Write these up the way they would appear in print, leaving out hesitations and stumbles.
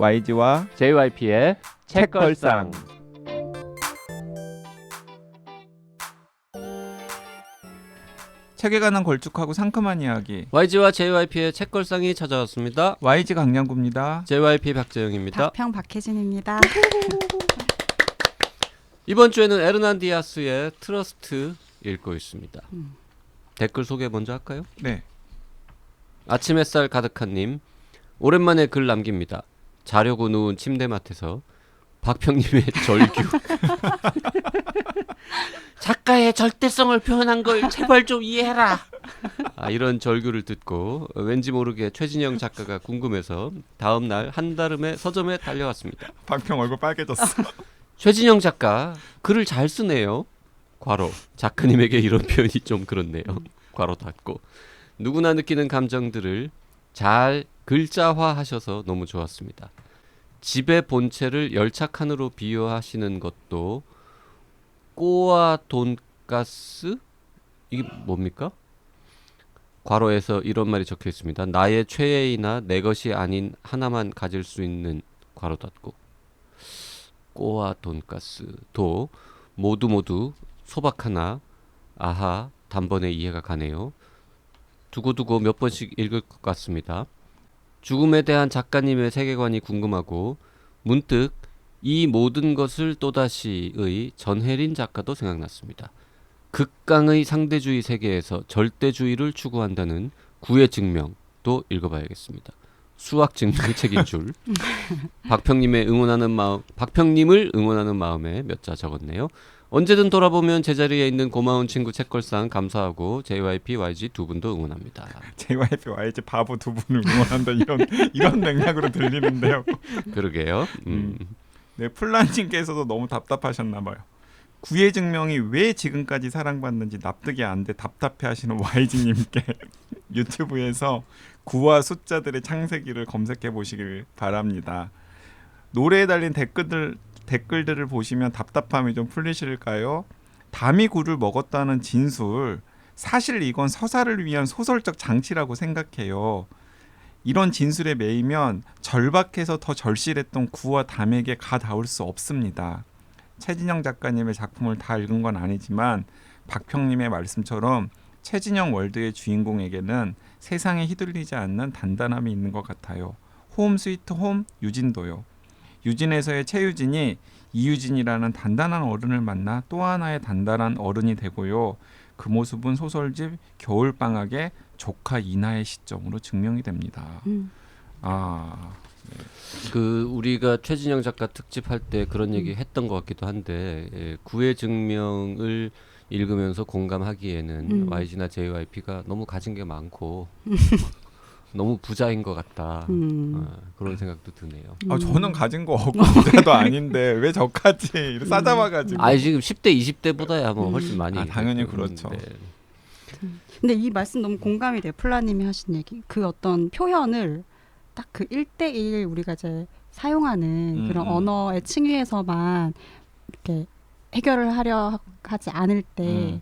YG와 JYP의 책걸상. 책에 관한 걸쭉하고 상큼한 이야기. YG와 JYP의 책걸상이 찾아왔습니다. YG 강량구입니다. JYP 박재영입니다. 박평 박혜진입니다. 이번 주에는 에르난디아스의 트러스트 읽고 있습니다. 댓글 소개 먼저 할까요? 네. 아침 햇살 가득한님, 오랜만에 글 남깁니다. 자려고 누운 침대맡에서 박평님의 절규. 작가의 절대성을 표현한 걸 제발 좀 이해해라. 이런 절규를 듣고 왠지 모르게 최진영 작가가 궁금해서 다음 날 한다름에 서점에 달려갔습니다. 박평 얼굴 빨개졌어. 최진영 작가 글을 잘 쓰네요. 괄호 작가님에게 이런 표현이 좀 그렇네요. 괄호 닫고 누구나 느끼는 감정들을 잘 글자화하셔서 너무 좋았습니다. 집의 본체를 열차칸으로 비유하시는 것도 꼬아 돈가스? 이게 뭡니까? 괄호에서 이런 말이 적혀 있습니다. 나의 최애이나 내 것이 아닌 하나만 가질 수 있는 괄호 닫고 꼬아 돈가스도 모두 소박 하나 아하 단번에 이해가 가네요. 두고두고 몇 번씩 읽을 것 같습니다. 죽음에 대한 작가님의 세계관이 궁금하고 문득 이 모든 것을 또다시의 전혜린 작가도 생각났습니다. 극강의 상대주의 세계에서 절대주의를 추구한다는 구의 증명도 읽어봐야겠습니다. 수학 증명 책인 줄. 박평님을 응원하는 마음에 몇 자 적었네요. 언제든 돌아보면 제자리에 있는 고마운 친구 책걸상 감사하고 JYP, YG 두 분도 응원합니다. JYP, YG 바보 두 분을 응원한다 이런 맥락으로 들리는데요. 그러게요. 네, 플라님께서도 너무 답답하셨나 봐요. 구의 증명이 왜 지금까지 사랑받는지 납득이 안 돼 답답해하시는 YG님께 유튜브에서 구와 숫자들의 창세기를 검색해 보시길 바랍니다. 노래에 달린 댓글들을 보시면 답답함이 좀 풀리실까요? 담이 굴을 먹었다는 진술, 사실 이건 서사를 위한 소설적 장치라고 생각해요. 이런 진술에 매이면 절박해서 더 절실했던 구와 담에게 가닿을 수 없습니다. 최진영 작가님의 작품을 다 읽은 건 아니지만 박평님의 말씀처럼 최진영 월드의 주인공에게는 세상에 휘둘리지 않는 단단함이 있는 것 같아요. 홈 스위트 홈 유진도요. 유진에서의 최유진이 이유진이라는 단단한 어른을 만나 또 하나의 단단한 어른이 되고요. 그 모습은 소설집 겨울방학의 조카 이나의 시점으로 증명이 됩니다. 네. 그 우리가 최진영 작가 특집 할 때 그런 얘기 했던 것 같기도 한데 구의 증명을 읽으면서 공감하기에는 YG나 JYP가 너무 가진 게 많고 너무 부자인 것 같다. 그런 생각도 드네요. 저는 가진 거 없고 부자도 아닌데 왜 저까지 싸잡아가지고. 지금 10대 20대보다야 뭐 훨씬 많이. 당연히 그렇죠. 근데 이 말씀 너무 공감이 돼요. 플라님이 하신 얘기. 그 어떤 표현을 딱 그 1대1 우리가 이제 사용하는 그런 언어의 층위에서만 이렇게 해결을 하려 하지 않을 때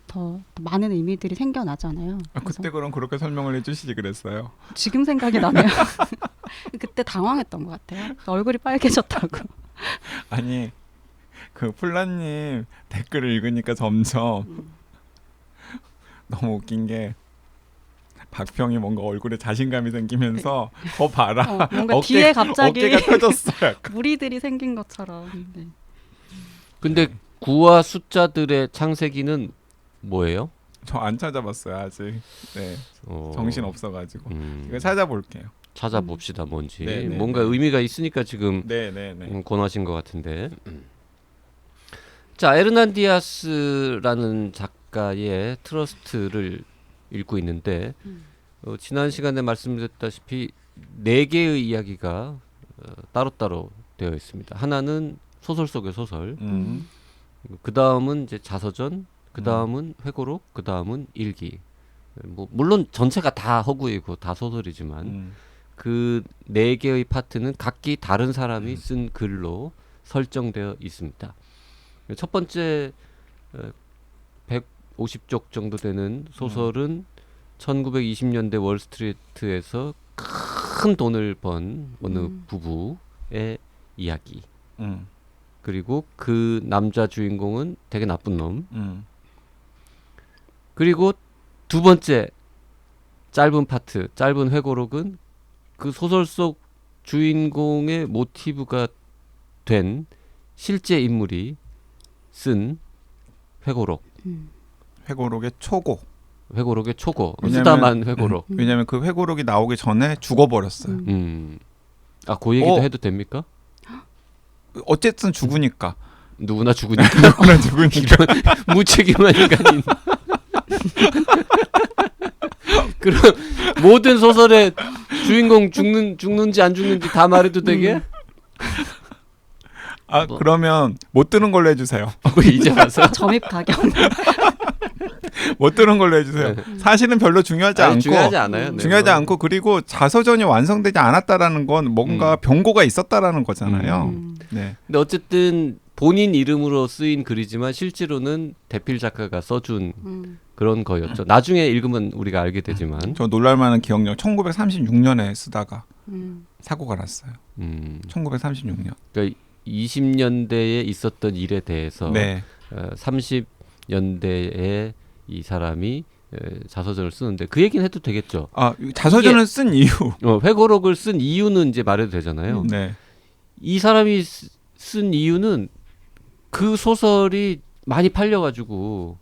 더 많은 의미들이 생겨나잖아요. 그때 그럼 그렇게 설명을 해주시지 그랬어요? 지금 생각이 나네요. 그때 당황했던 것 같아요. 얼굴이 빨개졌다고. 아니 그 플라님 댓글을 읽으니까 점점 너무 웃긴 게 박평이 뭔가 얼굴에 자신감이 생기면서 더 봐라. 뭔가 뒤에 갑자기 어깨가 펴졌어요. 무리들이 생긴 것처럼. 네. 근데 구와 숫자들의 창세기는 뭐예요? 저 안 찾아봤어요 아직. 네, 정신 없어가지고 이거 찾아볼게요. 찾아봅시다 뭔지. 네네네. 뭔가 의미가 있으니까 지금 네네네. 권하신 것 같은데. 자, 에르난디아스라는 작가의 트러스트를 읽고 있는데 지난 시간에 말씀드렸다시피 4개의 이야기가 따로따로 되어 있습니다. 하나는 소설 속의 소설, 그 다음은 이제 자서전, 그 다음은 회고록, 그 다음은 일기. 뭐 물론 전체가 다 허구이고 다 소설이지만 그 4개의 파트는 각기 다른 사람이 쓴 글로 설정되어 있습니다. 첫 번째 150쪽 정도 되는 소설은 1920년대 월스트리트에서 큰 돈을 번 어느 부부의 이야기. 그리고 그 남자 주인공은 되게 나쁜 놈. 그리고 두 번째 짧은 파트, 짧은 회고록은 그 소설 속 주인공의 모티브가 된 실제 인물이 쓴 회고록. 회고록의 초고. 회고록의 초고. 왜냐면- 쓰다만 회고록. 왜냐하면 그 회고록이 나오기 전에 죽어버렸어요. 아, 그 얘기도 해도 됩니까? 어쨌든 죽으니까. 누구나 죽으니까. 누구나 죽으니까. 이런 무책임한 인간인. 그럼 모든 소설의 주인공 죽는지 안 죽는지 다 말해도 되게? 아 뭐. 그러면 못 들은 걸로 해주세요. 이제 와서 점입 가격. 못 들은 걸로 해주세요. 네. 사실은 별로 중요하지 아니, 않고 중요하지 않아요. 네, 중요하지 그건. 않고 그리고 자서전이 완성되지 않았다라는 건 뭔가 병고가 있었다라는 거잖아요. 네. 근데 어쨌든 본인 이름으로 쓰인 글이지만 실제로는 대필 작가가 써준 그런 거였죠. 나중에 읽으면 우리가 알게 되지만. 저 놀랄만한 기억력 1936년에 쓰다가 사고가 났어요. 1936년. 그러니까 20년대에 있었던 일에 대해서 네. 30년대에 이 사람이 자서전을 쓰는데 그 얘기는 해도 되겠죠. 아 자서전을 쓴 이유. 회고록을 쓴 이유는 이제 말해도 되잖아요. 네. 이 사람이 쓴 이유는 그 소설이 많이 팔려가지고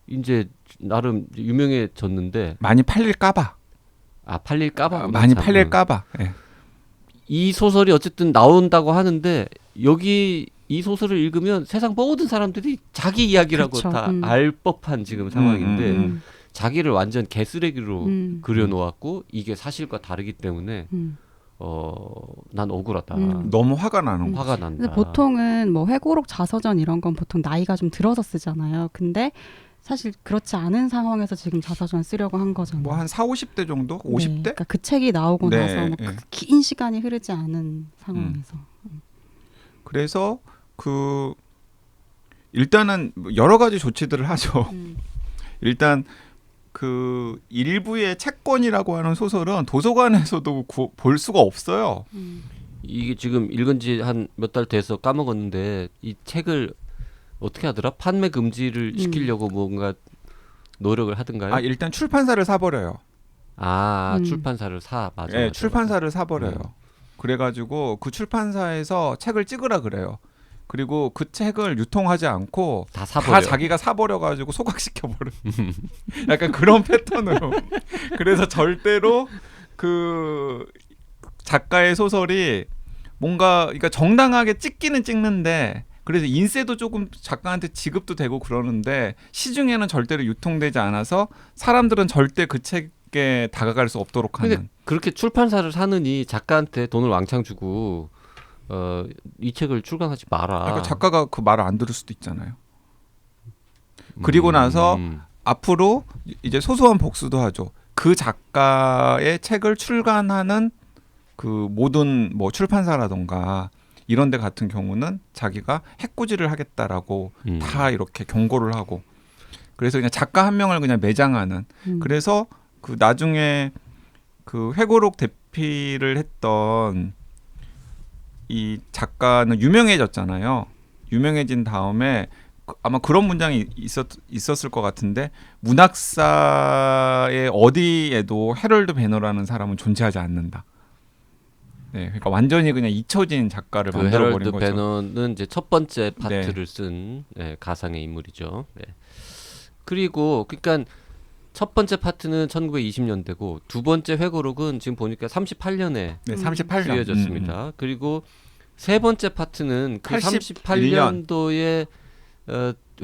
이제 나름 유명해졌는데 많이 팔릴까봐. 아 팔릴까봐 많이 팔릴까봐. 네. 이 소설이 어쨌든 나온다고 하는데 여기 이 소설을 읽으면 세상 모든 사람들이 자기 이야기라고 그렇죠. 다 알 법한 지금 상황인데 자기를 완전 개쓰레기로 그려놓았고 이게 사실과 다르기 때문에 난 억울하다. 너무 화가 나는 거. 화가 난다. 근데 보통은 뭐 회고록 자서전 이런 건 보통 나이가 좀 들어서 쓰잖아요. 근데 사실 그렇지 않은 상황에서 지금 자서전 쓰려고 한 거잖아요. 뭐 한 4, 50대 정도? 네, 50대? 그러니까 그 책이 나오고 네, 나서 뭐 네. 긴 시간이 흐르지 않은 상황에서. 그래서 그 일단은 여러 가지 조치들을 하죠. 일단 그 일부의 채권이라고 하는 소설은 도서관에서도 볼 수가 없어요. 이게 지금 읽은 지 한 몇 달 돼서 까먹었는데 이 책을 어떻게 하더라? 판매 금지를 시키려고 뭔가 노력을 하든가요? 아 일단 출판사를 사버려요. 출판사를 사. 맞아. 네, 맞아, 출판사를 사버려요. 그래가지고 그 출판사에서 책을 찍으라 그래요. 그리고 그 책을 유통하지 않고 다 사버려. 자기가 사버려가지고 소각시켜버려. 약간 그런 패턴으로. 그래서 절대로 그 작가의 소설이 뭔가 그러니까 정당하게 찍기는 찍는데 그래서 인세도 조금 작가한테 지급도 되고 그러는데 시중에는 절대로 유통되지 않아서 사람들은 절대 그 책에 다가갈 수 없도록 하는. 근데 그렇게 출판사를 사느니 작가한테 돈을 왕창 주고 이 책을 출간하지 마라. 그러니까 작가가 그 말을 안 들을 수도 있잖아요. 그리고 나서 앞으로 이제 소소한 복수도 하죠. 그 작가의 책을 출간하는 그 모든 뭐 출판사라던가 이런 데 같은 경우는 자기가 해코지를 하겠다라고 다 이렇게 경고를 하고 그래서 그냥 작가 한 명을 그냥 매장하는 그래서 그 나중에 그 회고록 대필을 했던 이 작가는 유명해졌잖아요. 유명해진 다음에 아마 그런 문장이 있었을 것 같은데 문학사의 어디에도 해럴드 배너라는 사람은 존재하지 않는다. 네, 그러니까 완전히 그냥 잊혀진 작가를 그 만들어버린 헤럴드 거죠. 배너는 이제 첫 번째 파트를 쓴 가상의 인물이죠. 네. 그리고 그러니까 첫 번째 파트는 1920년대고 두 번째 회고록은 지금 보니까 38년에 네, 38년 쓰여졌습니다. 그리고 세 번째 파트는 그 81년. 38년도에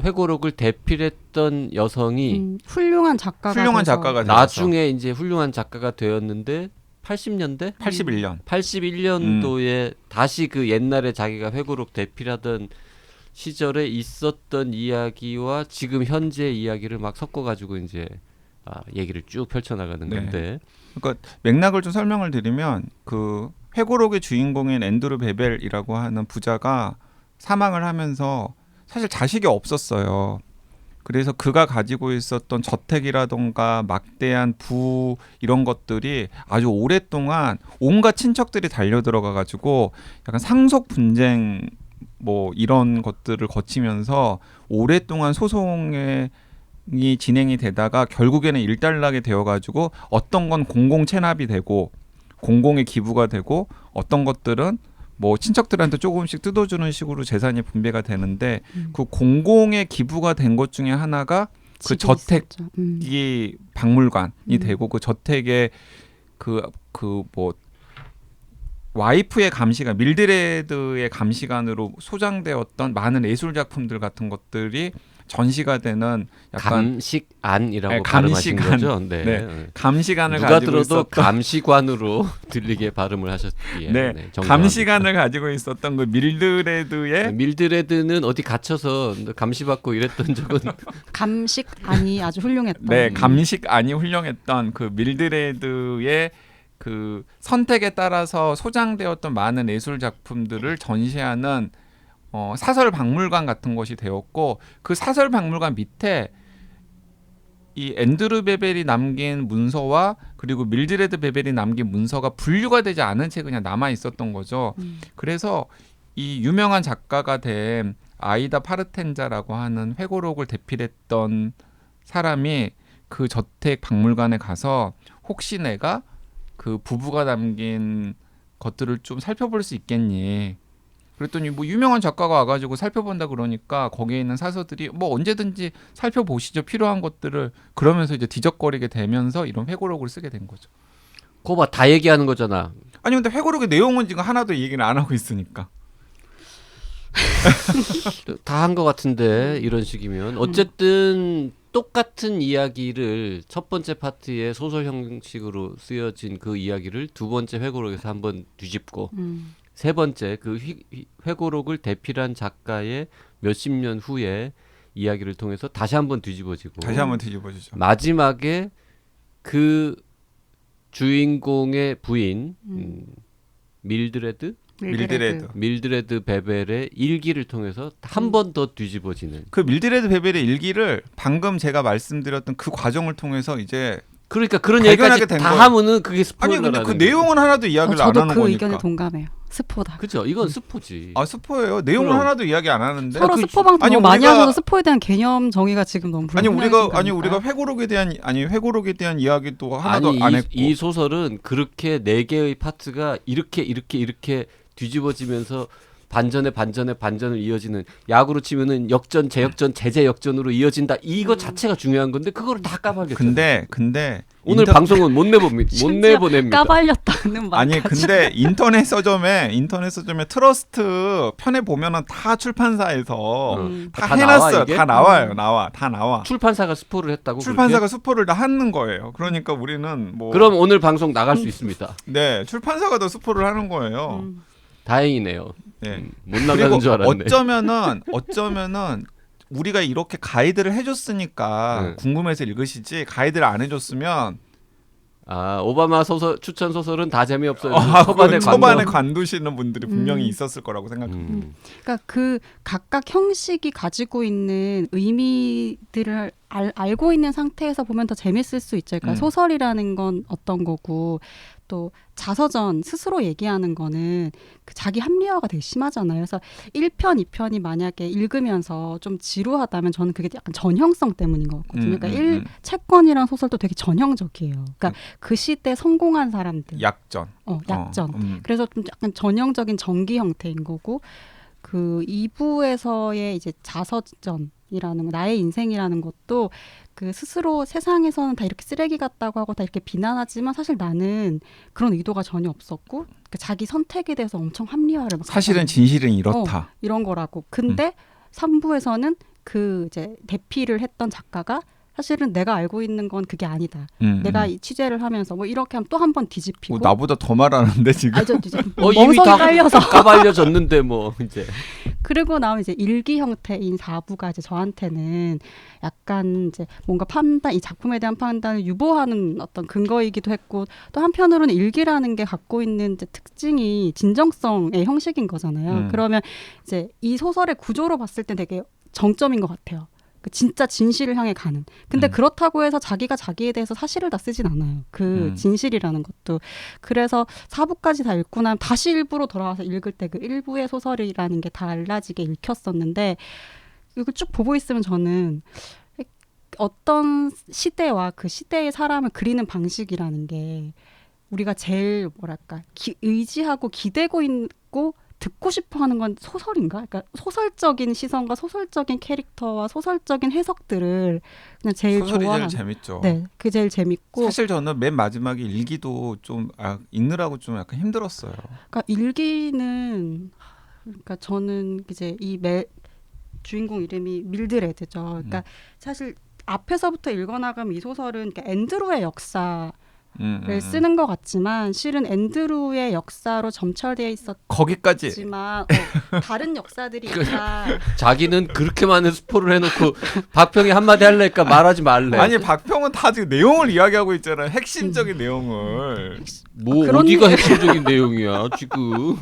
회고록을 대필했던 여성이 훌륭한 작가가 훌륭한 돼서 작가가 돼서 나중에 이제 훌륭한 작가가 되었는데 80년대? 81년. 81년도에 다시 그 옛날에 자기가 회고록 대필하던 시절에 있었던 이야기와 지금 현재 이야기를 막 섞어가지고 이제 얘기를 쭉 펼쳐나가는 네. 건데 그러니까 맥락을 좀 설명을 드리면 그 회고록의 주인공인 앤드루 베벨이라고 하는 부자가 사망을 하면서 사실 자식이 없었어요. 그래서 그가 가지고 있었던 저택이라던가 막대한 부 이런 것들이 아주 오랫동안 온갖 친척들이 달려들어가 가지고 약간 상속 분쟁 뭐 이런 것들을 거치면서 오랫동안 소송이 진행이 되다가 결국에는 일단락이 되어가지고 어떤 건 공공 체납이 되고 공공의 기부가 되고 어떤 것들은 뭐 친척들한테 조금씩 뜯어주는 식으로 재산이 분배가 되는데 그 공공의 기부가 된 것 중에 하나가 그 집이 저택이 있었죠. 박물관이 되고 그 저택에 그 뭐 와이프의 감시관 밀드레드의 감시관으로 소장되었던 많은 예술 작품들 같은 것들이 전시가 되는 약간 감식안이라고 네, 발음하신 감시관. 거죠? 네. 네. 감시관을 누가 가지고 들어도 있었던 감시관으로 들리게 발음을 하셨기에 네, 정정합니다. 감시관을 가지고 있었던 그 밀드레드의 밀드레드는 어디 갇혀서 감시받고 이랬던 적은 감식안이 아주 훌륭했던. 네, 감식안이 훌륭했던 그 밀드레드의 그 선택에 따라서 소장되었던 많은 예술 작품들을 전시하는 사설 박물관 같은 것이 되었고 그 사설 박물관 밑에 이 앤드루 베벨이 남긴 문서와 그리고 밀드레드 베벨이 남긴 문서가 분류가 되지 않은 채 그냥 남아 있었던 거죠. 그래서 이 유명한 작가가 된 아이다 파르텐자라고 하는 회고록을 대필했던 사람이 그 저택 박물관에 가서 혹시 내가 그 부부가 남긴 것들을 좀 살펴볼 수 있겠니? 그랬더니 뭐 유명한 작가가 와가지고 살펴본다 그러니까 거기에 있는 사서들이 뭐 언제든지 살펴보시죠 필요한 것들을 그러면서 이제 뒤적거리게 되면서 이런 회고록을 쓰게 된 거죠. 그거 봐, 다 얘기하는 거잖아. 아니 근데 회고록의 내용은 지금 하나도 얘기를 안 하고 있으니까. 다 한 것 같은데 이런 식이면 어쨌든 똑같은 이야기를 첫 번째 파트에 소설 형식으로 쓰여진 그 이야기를 두 번째 회고록에서 한번 뒤집고 세 번째 그 회고록을 대필한 작가의 몇십 년 후에 이야기를 통해서 다시 한번 뒤집어지고 다시 한번 뒤집어주죠. 마지막에 그 주인공의 부인 밀드레드 베벨의 일기를 통해서 한 번 더 뒤집어지는. 그 밀드레드 베벨의 일기를 방금 제가 말씀드렸던 그 과정을 통해서 이제 그러니까 그런 발견하게 얘기까지 된 다 거예요. 하면은 그게 아니 스포일러라는 근데 그 거죠. 내용은 하나도 이야기를 안 저도 하는 그 거니까. 의견에 동감해요. 스포다. 그죠? 이건 스포지. 아 스포예요. 내용은 그럼. 하나도 이야기 안 하는데. 서로 그- 스포 방송 아니, 너무 많이 우리가- 하셔서 스포에 대한 개념 정의가 지금 너무 우리가 회고록에 대한 이야기도 하나도 안 했고. 이 소설은 그렇게 네 개의 파트가 이렇게 뒤집어지면서 반전을 이어지는 야구로 치면은 역전, 재역전, 재재역전으로 이어진다. 이거 자체가 중요한 건데 그거를 다 까발렸죠. 근데 오늘 방송은 못 내보냅니다. 까발렸다는 말. 아니 근데 인터넷 서점에 트러스트 편에 보면은 다 출판사에서 다 다 해놨어요. 나와, 이게? 다 나와요. 다 나와. 출판사가 스포를 했다고. 출판사가 스포를 다 하는 거예요. 그러니까 우리는 뭐 그럼 오늘 방송 나갈 수 있습니다. 네 출판사가 더 스포를 하는 거예요. 다행이네요. 네. 못 나가는 줄 알았네. 어쩌면은 우리가 이렇게 가이드를 해줬으니까 네. 궁금해서 읽으시지 가이드를 안 해줬으면 오바마 추천 소설은 다 재미없어요. 초반에 관두시는 분들이 분명히 있었을 거라고 생각합니다. 그러니까 그 각각 형식이 가지고 있는 의미들을 알고 있는 상태에서 보면 더 재밌을 수 있죠. 그러니까 소설이라는 건 어떤 거고 또 자서전 스스로 얘기하는 거는 그 자기 합리화가 되게 심하잖아요. 그래서 1편, 2편이 만약에 읽으면서 좀 지루하다면 저는 그게 약간 전형성 때문인 것 같거든요. 그러니까 채권이란 소설도 되게 전형적이에요. 그러니까 그 시대 성공한 사람들. 약전. 약전. 그래서 좀 약간 전형적인 전기 형태인 거고 그 2부에서의 이제 자서전이라는 거, 나의 인생이라는 것도 그 스스로 세상에서는 다 이렇게 쓰레기 같다고 하고 다 이렇게 비난하지만 사실 나는 그런 의도가 전혀 없었고 그러니까 자기 선택에 대해서 엄청 합리화를 막 사실은 진실은 이렇다. 이런 거라고. 근데 3부에서는 그 이제 대피를 했던 작가가 사실은 내가 알고 있는 건 그게 아니다. 내가 이 취재를 하면서 뭐 이렇게 하면 또 한 번 뒤집히고. 나보다 더 말하는데 지금. 이미 다 깔려서 까발려졌는데 뭐 이제. 그리고 나면 이제 일기 형태인 4부가 이제 저한테는 약간 이제 뭔가 판단, 이 작품에 대한 판단을 유보하는 어떤 근거이기도 했고 또 한편으로는 일기라는 게 갖고 있는 이제 특징이 진정성의 형식인 거잖아요. 그러면 이제 이 소설의 구조로 봤을 때 되게 정점인 것 같아요. 진짜 진실을 향해 가는. 근데 그렇다고 해서 자기가 자기에 대해서 사실을 다 쓰진 않아요. 그 진실이라는 것도. 그래서 4부까지 다 읽고 나면 다시 1부로 돌아와서 읽을 때 그 1부의 소설이라는 게 달라지게 읽혔었는데 이걸 쭉 보고 있으면 저는 어떤 시대와 그 시대의 사람을 그리는 방식이라는 게 우리가 제일 뭐랄까 의지하고 기대고 있고 듣고 싶어하는 건 소설인가? 그러니까 소설적인 시선과 소설적인 캐릭터와 소설적인 해석들을 그냥 제일 소설이 좋아하는. 제일 재밌죠. 네, 그 제일 재밌고. 사실 저는 맨 마지막에 일기도 좀 읽느라고 좀 약간 힘들었어요. 그러니까 일기는 그러니까 저는 이제 주인공 이름이 밀드레드죠. 그러니까 사실 앞에서부터 읽어나가면 이 소설은 그러니까 앤드루의 역사 를 쓰는 것 같지만 실은 앤드루의 역사로 점철되어 거기까지 있었지만 다른 역사들이 있다. 자기는 그렇게 많은 스포를 해놓고 박평이 한마디 할래니까 말하지 말래. 아니 박평은 다 지금 내용을 이야기하고 있잖아요. 핵심적인 내용을. 뭐 그런 어디가 핵심적인 내용이야 지금.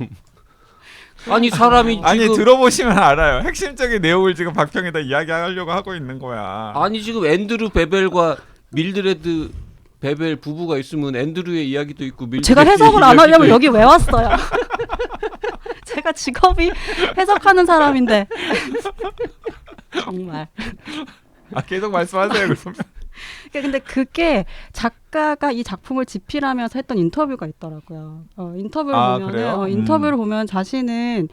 아니 사람이 아니 지금 들어보시면 알아요. 핵심적인 내용을 지금 박평에다 이야기하려고 하고 있는 거야. 아니 지금 앤드루 베벨과 밀드레드 베벨 부부가 있으면 앤드루의 이야기도 있고 밀드레드의 제가 해석을 안 이야기도 하려면 있고. 여기 왜 왔어요? 제가 직업이 해석하는 사람인데 정말. 계속 말씀하세요. 그러면. 근데 그게 작가가 이 작품을 집필하면서 했던 인터뷰가 있더라고요. 인터뷰를 그래요? 보면 인터뷰를 보면 자신은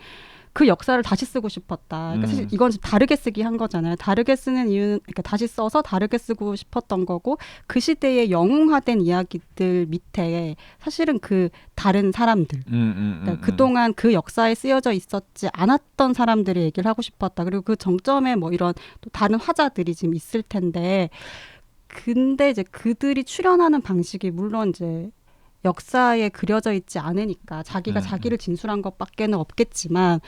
그 역사를 다시 쓰고 싶었다. 그러니까 사실 이건 좀 다르게 쓰기 한 거잖아요. 다르게 쓰는 이유는 그러니까 다시 써서 다르게 쓰고 싶었던 거고 그 시대에 영웅화된 이야기들 밑에 사실은 그 다른 사람들 그러니까 그동안 그 역사에 쓰여져 있었지 않았던 사람들의 얘기를 하고 싶었다. 그리고 그 정점에 뭐 이런 또 다른 화자들이 지금 있을 텐데 근데 이제 그들이 출연하는 방식이 물론 이제 역사에 그려져 있지 않으니까 자기가 자기를 진술한 것밖에는 없겠지만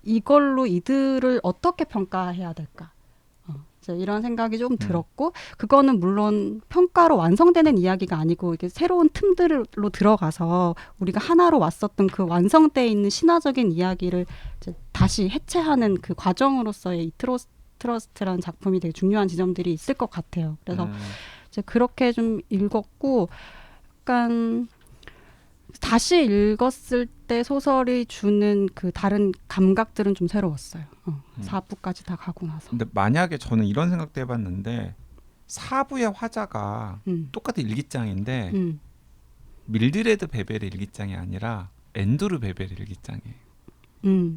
이걸로 이들을 어떻게 평가해야 될까? 이제 이런 생각이 좀 들었고 그거는 물론 평가로 완성되는 이야기가 아니고 이게 새로운 틈들로 들어가서 우리가 하나로 왔었던 그 완성되어 있는 신화적인 이야기를 이제 다시 해체하는 그 과정으로서의 이 트러스트라는 작품이 되게 중요한 지점들이 있을 것 같아요. 그래서 이제 그렇게 좀 읽었고 약간 다시 읽었을 때 소설이 주는 그 다른 감각들은 좀 새로웠어요. 4부까지 다 가고 나서. 근데 만약에 저는 이런 생각도 해봤는데 4부의 화자가 똑같은 일기장인데 밀드레드 베벨의 일기장이 아니라 앤드루 베벨의 일기장이에요.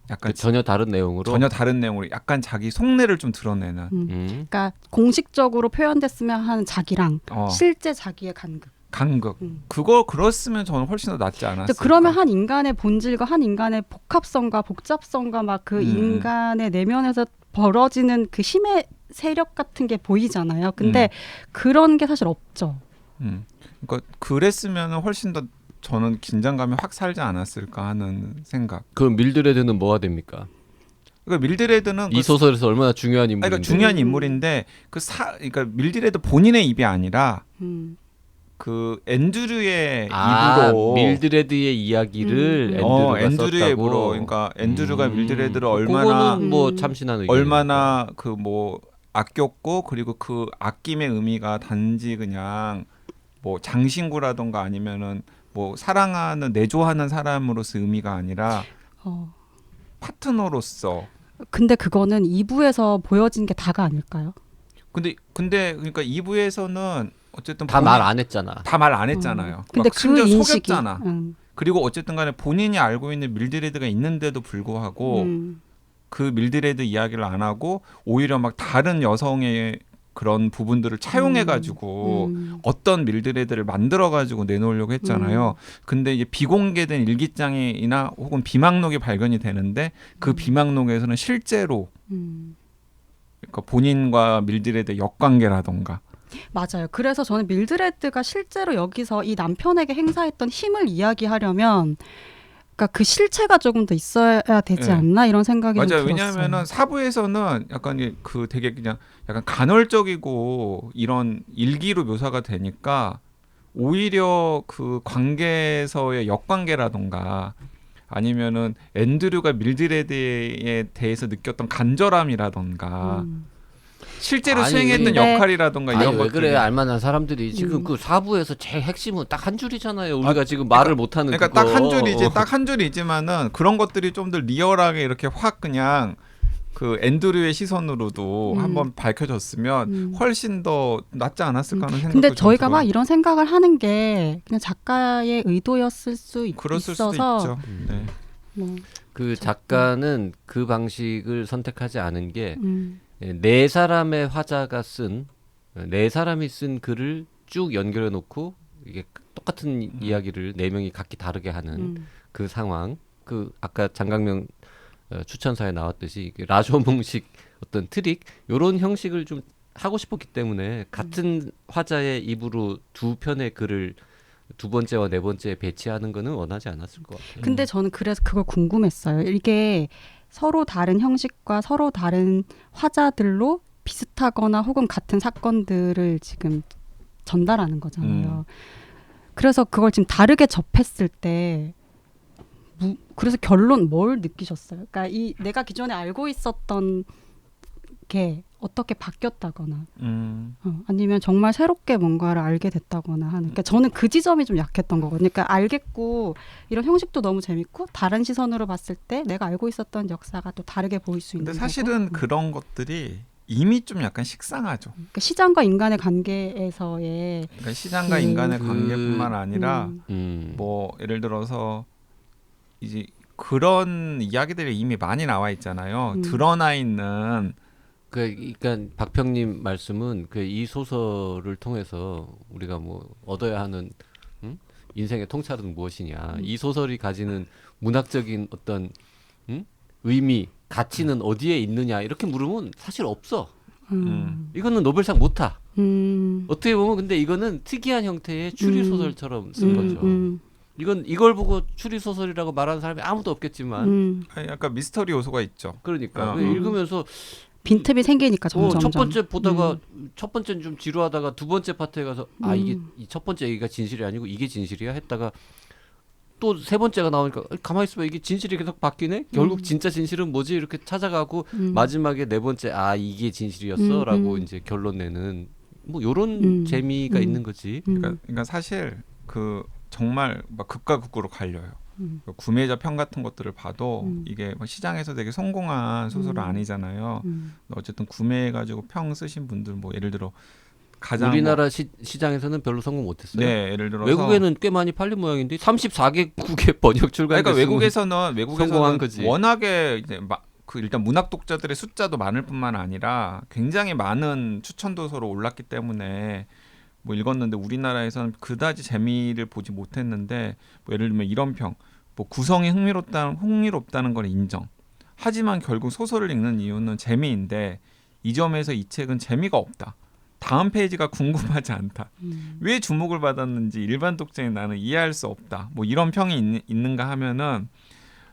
약간 전혀 다른 내용으로. 전혀 다른 내용으로 약간 자기 속내를 좀 드러내는. 그러니까 공식적으로 표현됐으면 하는 자기랑 실제 자기의 간극. 그거 그렇으면 저는 훨씬 더 낫지 않았을까. 그러면 한 인간의 본질과 한 인간의 복합성과 복잡성과 막 그 인간의 내면에서 벌어지는 그 힘의 세력 같은 게 보이잖아요. 근데 그런 게 사실 없죠. 그러니까 그랬으면 훨씬 더 저는 긴장감이 확 살지 않았을까 하는 생각. 그럼 밀드레드는 뭐가 됩니까? 그러니까 밀드레드는 이 소설에서 얼마나 중요한 인물인데. 그러니까 중요한 인물인데 그러니까 밀드레드 본인의 입이 아니라 그 앤드류의 입으로 밀드레드의 이야기를 앤드류의 입으로 썼다고. 그러니까 앤드류가 밀드레드를 그거는 뭐 참신한 의견. 얼마나 그 뭐 아꼈고 그리고 그 아낌의 의미가 단지 그냥 뭐 장신구라던가 아니면은 뭐 사랑하는 내조하는 사람으로서 의미가 아니라 파트너로서. 근데 그거는 2부에서 보여진 게 다가 아닐까요? 근데 그러니까 2부에서는 어쨌든 다 말 안 했잖아. 다 말 안 했잖아요. 근데 막 심지어 그 인식이 속였잖아. 그리고 어쨌든 간에 본인이 알고 있는 밀드레드가 있는데도 불구하고 그 밀드레드 이야기를 안 하고 오히려 막 다른 여성의 그런 부분들을 차용해가지고 어떤 밀드레드를 만들어가지고 내놓으려고 했잖아요. 근데 이제 비공개된 일기장이나 혹은 비망록이 발견이 되는데 그 비망록에서는 실제로 그러니까 본인과 밀드레드의 역관계라던가 맞아요. 그래서 저는 밀드레드가 실제로 여기서 이 남편에게 행사했던 힘을 이야기하려면 그러니까 그 실체가 조금 더 있어야 되지 않나 이런 생각이 좀 맞아요. 들었어요. 왜냐하면은 사부에서는 약간 그 되게 그냥 약간 간헐적이고 이런 일기로 묘사가 되니까 오히려 그 관계에서의 역관계라던가 아니면은 앤드류가 밀드레드에 대해서 느꼈던 간절함이라던가 실제로 아니, 수행했던 근데- 역할이라던가 아니 이런 왜 것들. 그래 알만한 사람들이 지금 그 4부에서 제일 핵심은 딱 한 줄이잖아요. 우리가 지금 말을 못하는 그러니까 그거. 딱 한 줄이지, 딱 한 줄이지만은 그런 것들이 좀 더 리얼하게 이렇게 확 그냥 그 앤드류의 시선으로도 한번 밝혀졌으면 훨씬 더 낫지 않았을까 하는 생각도 근데 좀 저희가 들어요. 막 이런 생각을 하는 게 그냥 작가의 의도였을 수 그랬을 있어서 수도 있죠. 네. 뭐, 그 작가는 그 방식을 선택하지 않은 게 음, 네 사람의 화자가 쓴 네 사람이 쓴 글을 쭉 연결해 놓고 이게 똑같은 이야기를 네 명이 각기 다르게 하는 그 상황. 그 아까 장강명 추천사에 나왔듯이 이게 라조몽식 어떤 트릭 요런 형식을 좀 하고 싶었기 때문에 같은 화자의 입으로 두 편의 글을 두 번째와 네 번째에 배치하는 거는 원하지 않았을 것 같아요. 근데 저는 그래서 그걸 궁금했어요. 이게 서로 다른 형식과 서로 다른 화자들로 비슷하거나 혹은 같은 사건들을 지금 전달하는 거잖아요. 그래서 그걸 지금 다르게 접했을 때 그래서 결론 뭘 느끼셨어요? 그러니까 이 내가 기존에 알고 있었던 게 어떻게 바뀌었다거나 아니면 정말 새롭게 뭔가를 알게 됐다거나 하는. 그러니까 저는 그 지점이 좀 약했던 거거든요. 그러니까 알겠고 이런 형식도 너무 재밌고 다른 시선으로 봤을 때 내가 알고 있었던 역사가 또 다르게 보일 수 있는 근데 거고. 사실은 그런 것들이 이미 좀 약간 식상하죠. 그러니까 시장과 인간의 관계에서의 그러니까 시장과 인간의 그- 관계뿐만 아니라 뭐 예를 들어서 이제 그런 이야기들이 이미 많이 나와 있잖아요. 드러나 있는 그러니까 박평님 말씀은 그 이 소설을 통해서 우리가 뭐 얻어야 하는 인생의 통찰은 무엇이냐. 이 소설이 가지는 문학적인 어떤 의미, 가치는 어디에 있느냐 이렇게 물으면 사실 없어. 이거는 노벨상 못 타. 어떻게 보면 근데 이거는 특이한 형태의 추리 소설처럼 쓴 거죠. 이걸 보고 추리 소설이라고 말하는 사람이 아무도 없겠지만 약간 미스터리 요소가 있죠. 그러니까 어. 읽으면서 빈틈이 생기니까 점점 첫 번째 보다가 첫 번째는 좀 지루하다가 두 번째 파트에 가서 아 이게 이 첫 번째 얘기가 진실이 아니고 이게 진실이야 했다가 또 세 번째가 나오니까 가만히 있어봐 이게 진실이 계속 바뀌네 결국 진짜 진실은 뭐지 이렇게 찾아가고 마지막에 네 번째 아 이게 진실이었어라고 이제 결론 내는 뭐 요런 재미가 있는 거지. 그러니까 사실 그 정말 막 극과 극으로 갈려요. 그 구매자 평 같은 것들을 봐도 이게 뭐 시장에서 되게 성공한 소설은 아니잖아요. 어쨌든 구매해가지고 평 쓰신 분들 뭐 예를 들어 가장 우리나라 시장에서는 별로 성공 못했어요. 네 예를 들어서 외국에는 꽤 많이 팔린 모양인데 34개국의 번역 출간. 그러니까 외국에서는 성공한 거지. 워낙에 이제 그 일단 문학 독자들의 숫자도 많을 뿐만 아니라 굉장히 많은 추천 도서로 올랐기 때문에 뭐 읽었는데 우리나라에서는 그다지 재미를 보지 못했는데 뭐 예를 들면 이런 평, 뭐 구성이 흥미롭다는 건 인정. 하지만 결국 소설을 읽는 이유는 재미인데 이 점에서 이 책은 재미가 없다. 다음 페이지가 궁금하지 않다. 왜 주목을 받았는지 일반 독자인 나는 이해할 수 없다. 뭐 이런 평이 있는가 하면은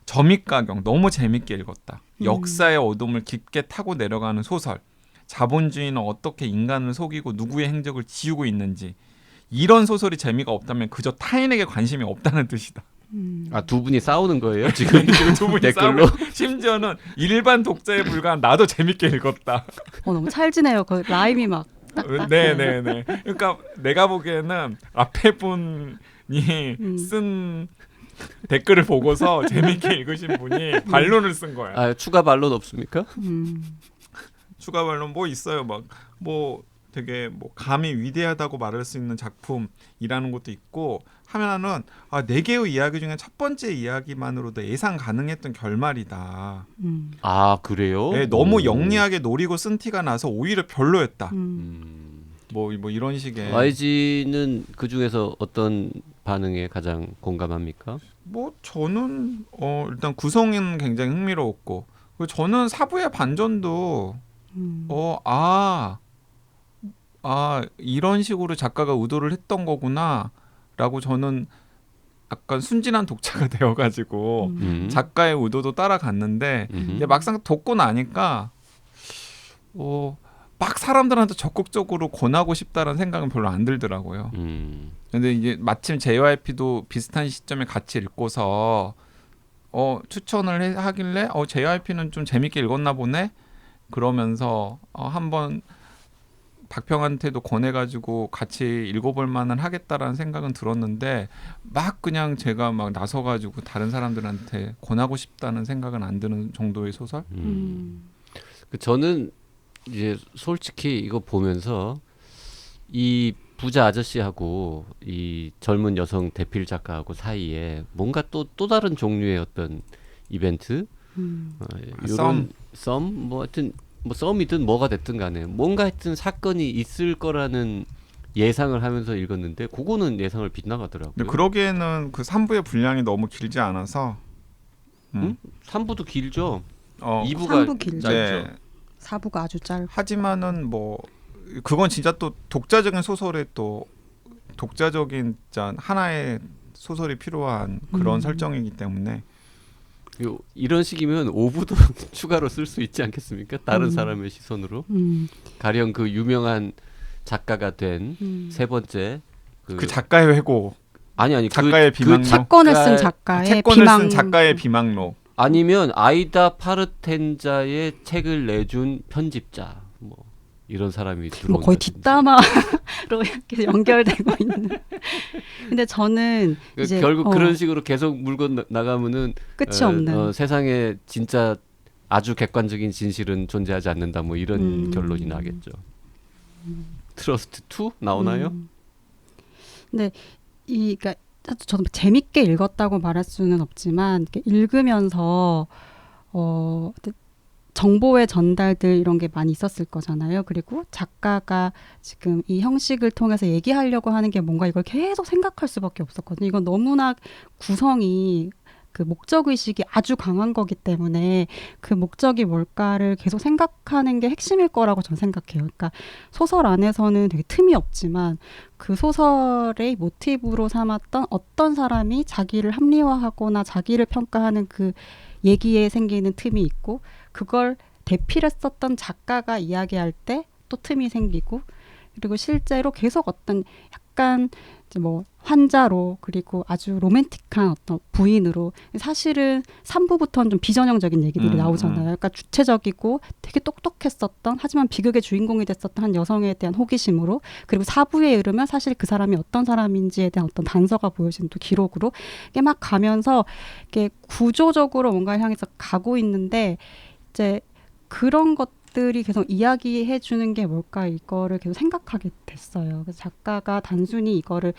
점입가경 너무 재밌게 읽었다. 역사의 어둠을 깊게 타고 내려가는 소설. 자본주의는 어떻게 인간을 속이고 누구의 행적을 지우고 있는지 이런 소설이 재미가 없다면 그저 타인에게 관심이 없다는 뜻이다. 아 두 분이 싸우는 거예요 지금 두 분이 댓글로? 심지어는 일반 독자에 불과한 나도 재밌게 읽었다. 너무 찰지네요. 그 라임이 막 딱딱. 네네네. 그러니까 내가 보기에는 앞에 분이 쓴 댓글을 보고서 재밌게 읽으신 분이 반론을 쓴 거야. 아 추가 반론 없습니까? 추가 반론 뭐 있어요. 막 뭐 되게 뭐 감히 위대하다고 말할 수 있는 작품이라는 것도 있고 하면은 네 개의 이야기 중에 첫 번째 이야기만으로도 예상 가능했던 결말이다. 아 그래요? 네, 너무 오. 영리하게 노리고 쓴 티가 나서 오히려 별로였다. 뭐 이런 식의. YG는 그 중에서 어떤 반응에 가장 공감합니까? 뭐 저는 일단 구성은 굉장히 흥미로웠고 그리고 저는 사부의 반전도 이런 식으로 작가가 의도를 했던 거구나라고 저는 약간 순진한 독자가 되어가지고 작가의 의도도 따라갔는데 근데 막상 돕고 나니까 막 사람들한테 적극적으로 권하고 싶다는 생각은 별로 안 들더라고요. 근데 이제 마침 JYP도 비슷한 시점에 같이 읽고서 추천을 하길래 JYP는 좀 재밌게 읽었나 보네. 그러면서 한번 박평한테도 권해가지고 같이 읽어볼 만은 하겠다라는 생각은 들었는데 막 그냥 제가 막 나서가지고 다른 사람들한테 권하고 싶다는 생각은 안 드는 정도의 소설. 그 저는 이제 솔직히 이거 보면서 이 부자 아저씨하고 이 젊은 여성 대필 작가하고 사이에 뭔가 또 다른 종류의 어떤 이벤트, 이런 썸, 뭐 하여튼 뭐 썸이든 뭐가 됐든 간에 뭔가 하여튼 사건이 있을 거라는 예상을 하면서 읽었는데 그거는 예상을 빗나가더라고요. 근데 그러기에는 그 3부의 분량이 너무 길지 않아서 3부도 길죠. 어, 2부가 3부 길죠. 네. 4부가 아주 짧고. 하지만은 뭐 그건 진짜 또 독자적인 소설에 또 독자적인 짠 하나의 소설이 필요한 그런 설정이기 때문에 이런 식이면 5부도 추가로 쓸 수 있지 않겠습니까? 다른 사람의 시선으로. 가령 그 유명한 작가가 된 세 번째 그 작가의 회고 아니 작가의 비망록 사건을 쓴 작가의 채권을 비망. 쓴 작가의 비망록 아니면 아이다 파르텐자의 책을 내준 편집자 뭐 이런 사람이 들어온다. 뭐 거의 뒷담화로 이렇게 연결되고 있는. 근데 저는 이제 결국 그런 식으로 계속 물고 나가면은 끝이 없는. 세상에 진짜 아주 객관적인 진실은 존재하지 않는다 뭐 이런 결론이 나겠죠. 트러스트 2 나오나요? 근데 그러니까 저도 재밌게 읽었다고 말할 수는 없지만 이렇게 읽으면서 정보의 전달들 이런 게 많이 있었을 거잖아요. 그리고 작가가 지금 이 형식을 통해서 얘기하려고 하는 게 뭔가 이걸 계속 생각할 수밖에 없었거든요. 이건 너무나 구성이 그 목적의식이 아주 강한 거기 때문에 그 목적이 뭘까를 계속 생각하는 게 핵심일 거라고 저는 생각해요. 그러니까 소설 안에서는 되게 틈이 없지만 그 소설의 모티브로 삼았던 어떤 사람이 자기를 합리화하거나 자기를 평가하는 그 얘기에 생기는 틈이 있고 그걸 대필했었던 작가가 이야기할 때 또 틈이 생기고 그리고 실제로 계속 어떤 약간 이제 뭐 환자로 그리고 아주 로맨틱한 어떤 부인으로 사실은 3부부터는 좀 비전형적인 얘기들이 나오잖아요. 그러니까 주체적이고 되게 똑똑했었던 하지만 비극의 주인공이 됐었던 한 여성에 대한 호기심으로 그리고 4부에 이르면 사실 그 사람이 어떤 사람인지에 대한 어떤 단서가 보여지는 또 기록으로 이게 막 가면서 이게 구조적으로 뭔가를 향해서 가고 있는데 이제 그런 것들이 계속 이야기해 주는 게 뭘까 이거를 계속 생각하게 됐어요. 그래서 작가가 단순히 이거를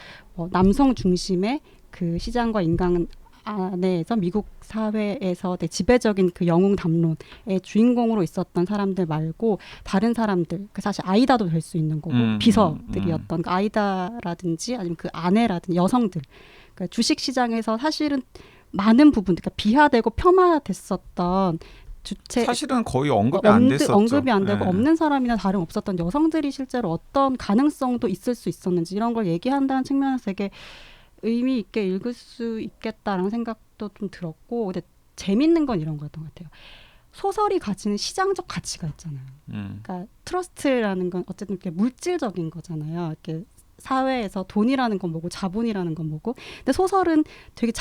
남성 중심의 그 시장과 인간 안에서 미국 사회에서 되게 지배적인 그 영웅 담론의 주인공으로 있었던 사람들 말고 다른 사람들, 그 사실 아이다도 될 수 있는 거고 비서들이었던 그 아이다라든지 아니면 그 아내라든지 여성들, 그러니까 주식 시장에서 사실은 많은 부분, 그러니까 비하되고 폄하됐었던 주체 사실은 거의 언급이 안 됐었죠. 언급이 안 되고 네. 없는 사람이나 다름없었던 여성들이 실제로 어떤 가능성도 있을 수 있었는지 이런 걸 얘기한다는 측면에서 되게 의미 있게 읽을 수 있겠다라는 생각도 좀 들었고 근데 재밌는 건 이런 거였던 것 같아요. 소설이 가지는 시장적 가치가 있잖아요. 그러니까 트러스트라는 건 어쨌든 이렇게 물질적인 거잖아요. 이렇게 사회에서 돈이라는 건 뭐고 자본이라는 건 뭐고 근데 소설은 되게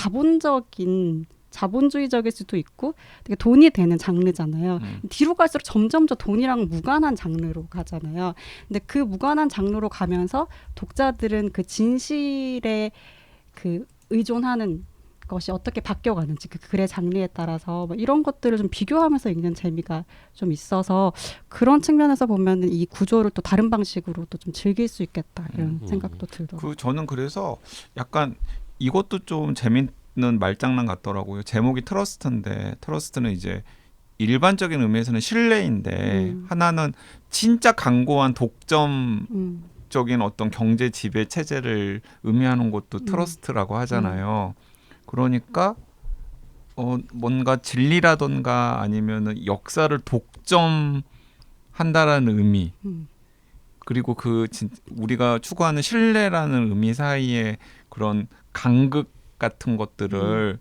자본주의적일 수도 있고 되게 돈이 되는 장르잖아요. 뒤로 갈수록 점점 더 돈이랑 무관한 장르로 가잖아요. 근데 그 무관한 장르로 가면서 독자들은 그 진실에 그 의존하는 것이 어떻게 바뀌어가는지 그 글의 장르에 따라서 뭐 이런 것들을 좀 비교하면서 읽는 재미가 좀 있어서 그런 측면에서 보면 이 구조를 또 다른 방식으로 또 좀 즐길 수 있겠다 이런 생각도 들더라고요. 저는 그래서 약간 이것도 좀 재밌는 말장난 같더라고요. 제목이 트러스트인데 트러스트는 이제 일반적인 의미에서는 신뢰인데 하나는 진짜 강고한 독점적인 어떤 경제 지배 체제를 의미하는 것도 트러스트라고 하잖아요. 그러니까 뭔가 진리라던가 아니면은 역사를 독점한다라는 의미 그리고 우리가 추구하는 신뢰라는 의미 사이에 그런 간극 같은 것들을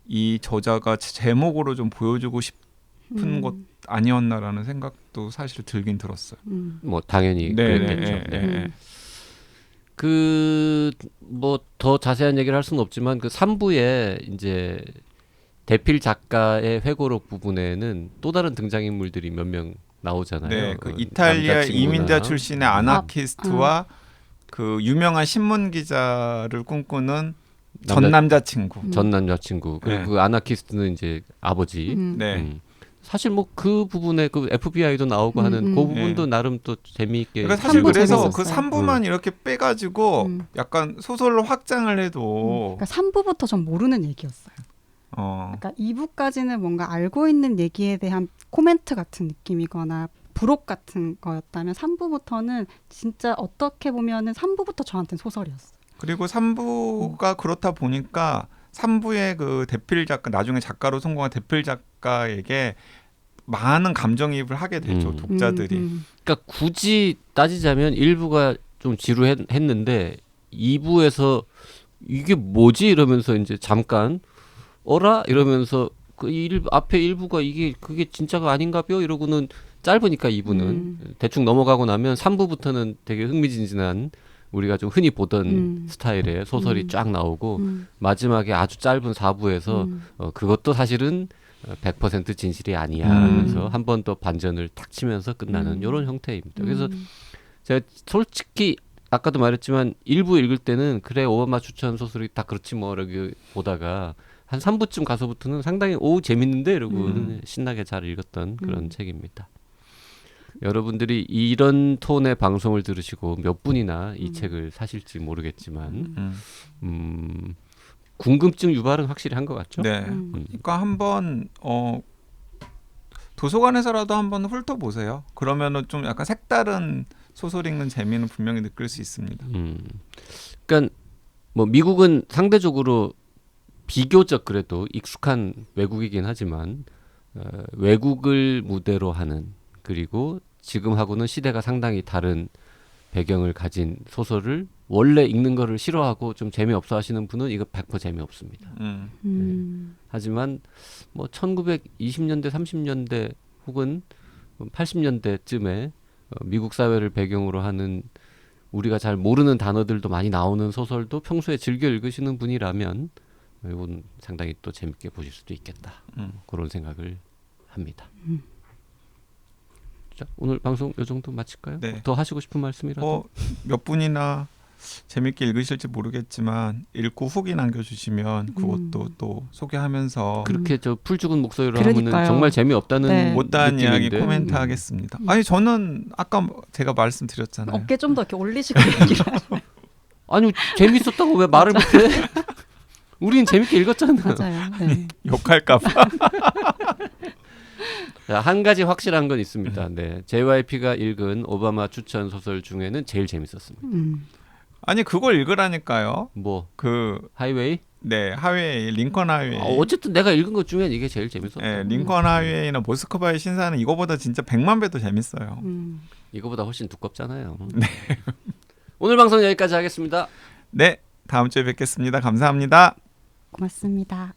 이 저자가 제목으로 좀 보여주고 싶은 것 아니었나라는 생각도 사실 들긴 들었어요. 뭐 당연히 그랬겠죠. 네. 그 뭐 더 자세한 얘기를 할 수는 없지만 그 3부에 이제 대필 작가의 회고록 부분에는 또 다른 등장인물들이 몇 명 나오잖아요. 네, 그 이탈리아 남자친구나. 이민자 출신의 아나키스트와 그 유명한 신문 기자를 꿈꾸는 전 남자친구. 전 남자친구 그리고 네. 그 아나키스트는 이제 아버지. 네. 사실 뭐 그 부분에 그 FBI도 나오고 하는 그 부분도 네. 나름 또 재미있게. 그러니까 사실 삼부 그래서 그 재밌었어요. 3부만 이렇게 빼가지고 약간 소설로 확장을 해도 그러니까 3부부터 전 모르는 얘기였어요. 그러니까 2부까지는 뭔가 알고 있는 얘기에 대한 코멘트 같은 느낌이거나 부록 같은 거였다면 3부부터는 진짜 어떻게 보면은 3부부터 저한테는 소설이었어요. 그리고 3부가 그렇다 보니까 3부의 그 대필 작가 나중에 작가로 성공한 대필 작가에게 많은 감정이입을 하게 되죠 독자들이. 그러니까 굳이 따지자면 1부가 좀 지루했는데 2부에서 이게 뭐지 이러면서 이제 잠깐 어라 이러면서 그 앞에 1부가 이게 그게 진짜가 아닌가벼 이러고는 짧으니까 2부는 대충 넘어가고 나면 3부부터는 되게 흥미진진한 우리가 좀 흔히 보던 스타일의 소설이 쫙 나오고 마지막에 아주 짧은 4부에서 그것도 사실은 100% 진실이 아니야 하면서 한 번 더 반전을 탁 치면서 끝나는 이런 형태입니다. 그래서 제가 솔직히 아까도 말했지만 1부 읽을 때는 그래 오바마 추천 소설이 다 그렇지 뭐 이렇게 보다가 한 3부쯤 가서부터는 상당히 오 재밌는데 이러고 신나게 잘 읽었던 그런 책입니다. 여러분들이 이런 톤의 방송을 들으시고 몇 분이나 이 책을 사실지 모르겠지만 궁금증 유발은 확실히 한 것 같죠? 네. 그러니까 한번 도서관에서라도 한번 훑어보세요. 그러면은 좀 약간 색다른 소설 읽는 재미는 분명히 느낄 수 있습니다. 그러니까 뭐 미국은 상대적으로 비교적 그래도 익숙한 외국이긴 하지만 외국을 무대로 하는 그리고 지금하고는 시대가 상당히 다른 배경을 가진 소설을 원래 읽는 거를 싫어하고 좀 재미없어 하시는 분은 이거 100% 재미없습니다. 하지만 뭐 1920년대 30년대 혹은 80년대쯤에 미국 사회를 배경으로 하는 우리가 잘 모르는 단어들도 많이 나오는 소설도 평소에 즐겨 읽으시는 분이라면 이건 상당히 또 재밌게 보실 수도 있겠다. 그런 생각을 합니다. 자, 오늘 방송 이 정도 마칠까요? 네. 더 하시고 싶은 말씀이라도? 몇 분이나 재밌게 읽으실지 모르겠지만 읽고 후기 남겨주시면 그것도 또 소개하면서 그렇게 저 풀 죽은 목소리로 그러니까요. 하면은 정말 재미없다는 네. 못다한 이야기 느낌인데. 코멘트 하겠습니다. 아니 저는 아까 제가 말씀드렸잖아요. 어깨 좀 더 이렇게 올리시고 얘기를 아니 재밌었다고 왜 말을 못해? 우린 재밌게 읽었잖아. 맞아요. 네. 욕할까봐. 자, 한 가지 확실한 건 있습니다. 네, JYP가 읽은 오바마 추천 소설 중에는 제일 재밌었습니다. 아니 그걸 읽으라니까요. 뭐 그 하이웨이? 네 하웨이 링컨 하웨이. 어쨌든 내가 읽은 것 중엔 이게 제일 재밌었다. 네, 링컨 하웨이나 모스크바의 신사는 이거보다 진짜 100만 배 더 재밌어요. 이거보다 훨씬 두껍잖아요. 네. 오늘 방송 여기까지 하겠습니다. 네, 다음 주에 뵙겠습니다. 감사합니다. 고맙습니다.